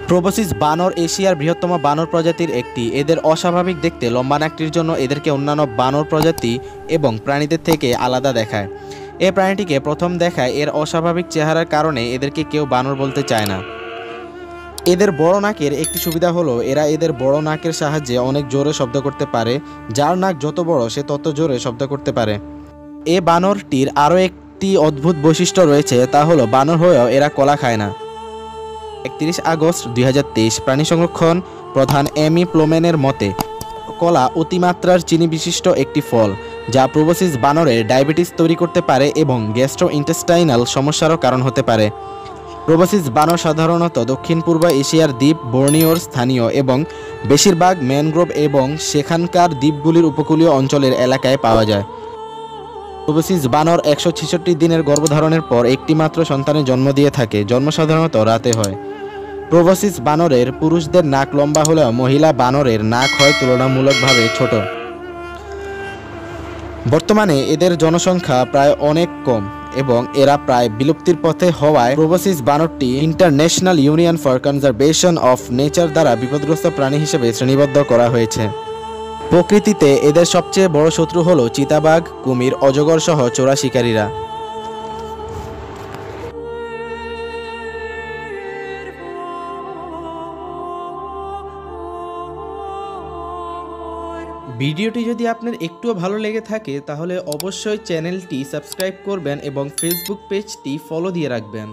প্রোবসিস বানর এশিয়ার বৃহত্তম বানর প্রজাতির একটি। এদের অস্বাভাবিক দেখতে লম্বা নাকটির জন্য এদেরকে অন্যান্য বানর প্রজাতি এবং প্রাণীদের থেকে আলাদা দেখায়। এই প্রাণীটিকে প্রথম দেখায় এর অস্বাভাবিক চেহারার কারণে এদেরকে কেউ বানর বলতে চায় না। এদের বড় নাকের একটি সুবিধা হলো এরা এদের বড় নাকের সাহায্যে অনেক জোরে শব্দ করতে পারে। যার নাক যত বড় সে তত জোরে শব্দ করতে পারে। এ বানরটির আরও একটি অদ্ভুত বৈশিষ্ট্য রয়েছে, তা হলো বানর হয়েও এরা কলা খায় না। 31 আগস্ট 2023 প্রাণী সংরক্ষণ প্রধান এমি প্লোম্যানের মতে কলা অতিমাত্রার চিনি বিশিষ্ট একটি ফল, যা প্রোবসিস বানরের ডায়াবেটিস তৈরি করতে পারে এবং গ্যাস্ট্রোইন্টেস্টাইনাল সমস্যারও কারণ হতে পারে। প্রোবসিস বানর সাধারণত দক্ষিণ পূর্ব এশিয়ার দ্বীপ বর্নিওর স্থানীয় এবং বেশিরভাগ ম্যানগ্রোভ এবং সেখানকার দ্বীপগুলির উপকূলীয় অঞ্চলের এলাকায় পাওয়া যায়। প্রোবসিস বানর 166 দিনের গর্ভধারণের পর একটি মাত্র সন্তানের জন্ম দিয়ে থাকে। জন্ম সাধারণত রাতে হয়। প্রোবসিস বানরের পুরুষদের নাক লম্বা হলেও মহিলা বানরের নাক হয় তুলনামূলকভাবে ছোট। বর্তমানে এদের জনসংখ্যা প্রায় অনেক কম এবং এরা প্রায় বিলুপ্তির পথে হওয়ায় প্রোবসিস বানরটি international union for conservation of nature দ্বারা বিপদগ্রস্ত প্রাণী হিসেবে শ্রেণীবদ্ধ করা হয়েছে। প্রকৃতিতে এদের সবচেয়ে বড় শত্রু হল চিতাবাঘ, কুমির, অজগর সহ চোরা শিকারীরা। ভিডিওটি যদি আপনার একটুও ভালো লেগে থাকে তাহলে অবশ্যই চ্যানেলটি সাবস্ক্রাইব করবেন এবং ফেসবুক পেজটি ফলো দিয়ে রাখবেন।